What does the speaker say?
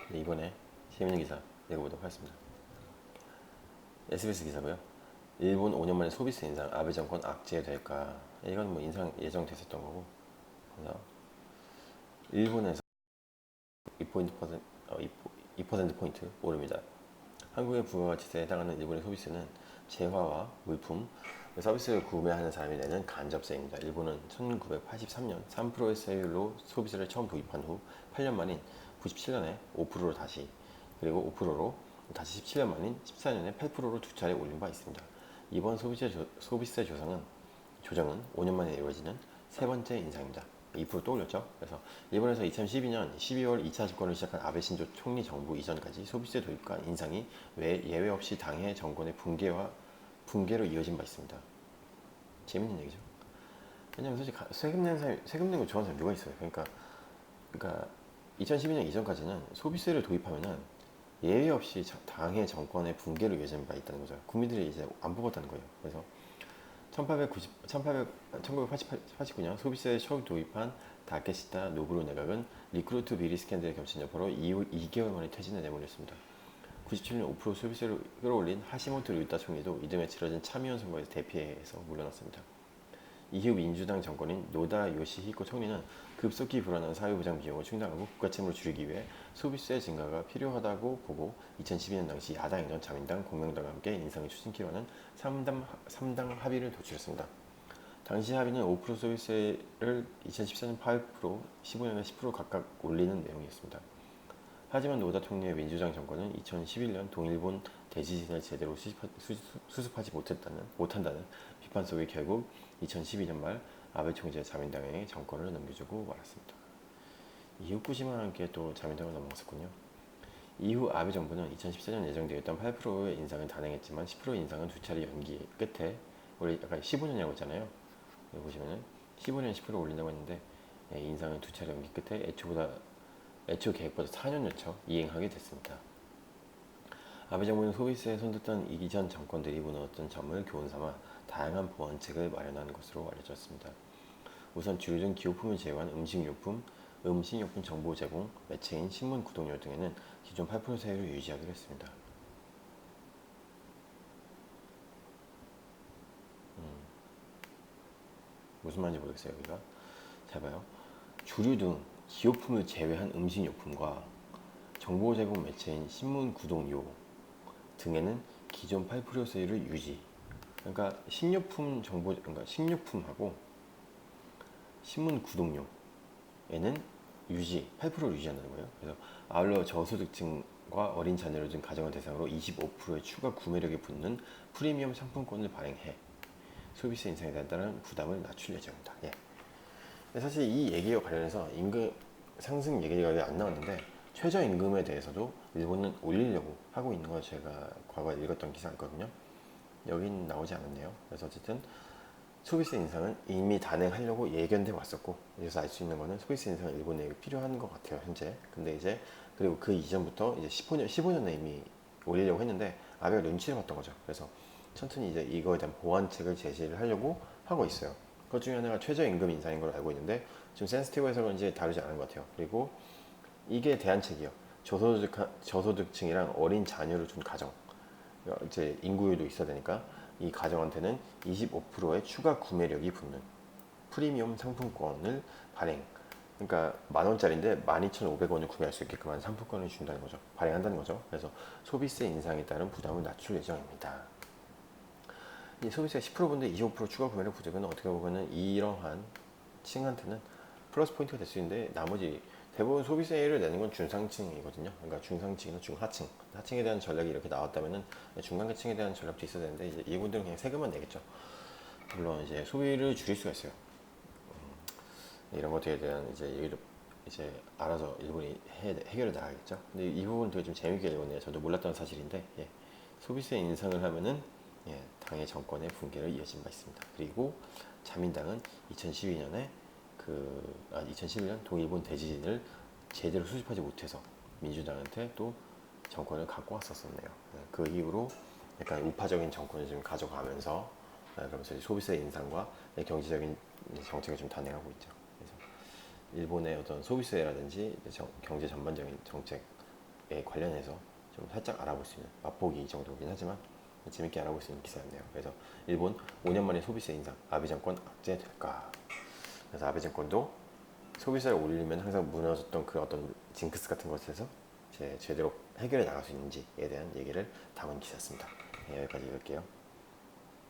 네, 이번에 재밌는 기사 읽어보도록 하겠습니다. SBS 기사고요. 일본 5년 만에 소비세 인상, 아베 정권 악재될까? 이건 뭐 인상 예정됐었던 거고. 그래서 일본에서 2%포인트 오릅니다. 한국의 부가가치세에 해당하는 일본의 소비세는 재화와 물품, 서비스를 구매하는 사람이 내는 간접세입니다. 일본은 1983년 3%의 세율로 소비세를 처음 도입한 후 8년 만인 97년에 5%로 다시, 그리고 5%로 다시 17년 만인 14년에 8%로 두 차례 올린 바 있습니다. 이번 소비세 조정은 5년 만에 이루어지는 세 번째 인상입니다. 2%또 올렸죠. 그래서 일본에서 2012년 12월 2차 집권을 시작한 아베 신조 총리 정부 이전까지 소비세 도입과 인상이 예외 없이 당해 정권의 붕괴로 이어진 바 있습니다. 재밌는 얘기죠. 왜냐면 솔직히 세금 낸 거 좋아하는 사람 누가 있어요. 그러니까 2012년 이전까지는 소비세를 도입하면은 예외 없이 당해 정권의 붕괴로 이어진 바 있다는 거죠. 국민들이 이제 안 뽑았다는 거예요. 그래서 1989년 소비세를 처음 도입한 다케시타 노부로 내각은 리크루트 비리 스캔들에 겹친 여파로 이후 2개월 만에 퇴진을 내몰렸습니다. 97년 5% 소비세를 끌어올린 하시모토 류타 총리도 이듬해 치러진 참의원 선거에서 대피해서 물러났습니다. 이후 민주당 정권인 노다 요시히코 총리는 급속히 불어난 사회보장 비용을 충당하고 국가채무를 줄이기 위해 소비세 증가가 필요하다고 보고 2012년 당시 야당이던 자민당, 공명당과 함께 인상을 추진키로 하는 3당 합의를 도출했습니다. 당시 합의는 5% 소비세를 2014년 8%, 15년에 10% 각각 올리는 내용이었습니다. 하지만 노다 총리의 민주당 정권은 2011년 동일본 대지진을 제대로 수습하지 못한다는 비판 속에 결국 2012년 말 아베 총재의 자민당에게 정권을 넘겨주고 말았습니다. 이후 후쿠시마와 함께 또 자민당을 넘어갔었군요. 이후 아베 정부는 2014년 예정되었던 8%의 인상을 단행했지만 10% 인상은 두 차례 연기 끝에 원래 약간 15년이라고 했잖아요. 여기 보시면은 15년 10% 올린다고 했는데 인상을 두 차례 연기 끝에 애초 계획보다 4년 늦춰 이행하게 됐습니다. 아베 정부는 소비세에 손댔던 이전 정권들이 무너졌던 점을 교훈 삼아 다양한 보완책을 마련한 것으로 알려졌습니다. 우선 주류 등 기호품을 제외한 음식료품 정보 제공, 매체인 신문 구독료 등에는 기존 8% 세율을 유지하기로 했습니다. 무슨 말인지 모르겠어요, 여기가. 잘 봐요. 주류 등 기호품을 제외한 음식료품과 정보 제공 매체인 신문 구독료 등에는 기존 8% 세율을 유지. 그러니까 식료품하고 신문 구독료에는 8%를 유지한다는 거예요. 그래서 아울러 저소득층과 어린 자녀를 둔 가정을 대상으로 25%의 추가 구매력이 붙는 프리미엄 상품권을 발행해 소비세 인상에 따른 부담을 낮출 예정입니다. 예. 사실 이 얘기와 관련해서 임금 상승 얘기가 안 나왔는데 최저임금에 대해서도 일본은 올리려고 하고 있는 걸 제가 과거에 읽었던 기사였거든요. 여긴 나오지 않았네요. 그래서 어쨌든 소비세 인상은 이미 단행하려고 예견돼 왔었고, 여기서 알 수 있는 거는 소비세 인상은 일본에 필요한 것 같아요, 현재. 근데 이제 그리고 그 이전부터 이제 15년에 이미 올리려고 했는데 아베가 눈치를 봤던 거죠. 그래서 천천히 이제 이거에 대한 보완책을 제시를 하려고 하고 있어요. 그것 중에 하나가 최저임금 인상인 걸로 알고 있는데 지금 센스티브에서 그런지 다루지 않은 것 같아요. 그리고 이게 대안책이요. 저소득층이랑 어린 자녀를 둔 가정, 이제 인구율도 있어야 되니까 이 가정한테는 25%의 추가 구매력이 붙는 프리미엄 상품권을 발행. 그러니까 10,000원짜리인데 12,500원을 구매할 수 있게끔 한 상품권을 준다는 거죠. 발행한다는 거죠. 그래서 소비세 인상에 따른 부담을 낮출 예정입니다. 이 소비세가 10%인데 25% 추가 구매력 부족은 어떻게 보면 이러한 층한테는 플러스 포인트가 될 수 있는데 나머지 대부분 소비세를 내는 건 중상층이거든요. 그러니까 중상층이나 중하층, 하층에 대한 전략이 이렇게 나왔다면은 중간계층에 대한 전략도 있어야 되는데 이제 이분들은 그냥 세금만 내겠죠. 물론 이제 소비를 줄일 수가 있어요. 이런 것들에 대한 이제 얘기를 이제 알아서 일본이 해결해 나가겠죠. 근데 이 부분 되게 좀 재밌게 읽었네요. 저도 몰랐던 사실인데 예. 소비세 인상을 하면은 당의 정권의 붕괴를 이어진 바 있습니다. 그리고 자민당은 2012년에 2011년 동일본 대지진을 제대로 수습하지 못해서 민주당한테 또 정권을 갖고 왔었었네요. 그 이후로 약간 우파적인 정권을 지금 가져가면서 그러면서 소비세 인상과 경제적인 정책을 좀 단행하고 있죠. 그래서 일본의 어떤 소비세라든지 경제 전반적인 정책 관련해서 좀 살짝 알아볼 수 있는 맛보기 정도긴 하지만 재밌게 알아볼 수 있는 기사였네요. 그래서 일본 5년 만에 소비세 인상, 아베정권 악재될까? 그래서 아베정권도 소비세를 올리면 항상 무너졌던 그 어떤 징크스 같은 것에서 제대로 해결해 나갈 수 있는지에 대한 얘기를 담은 기사였습니다. 네, 여기까지 읽을게요.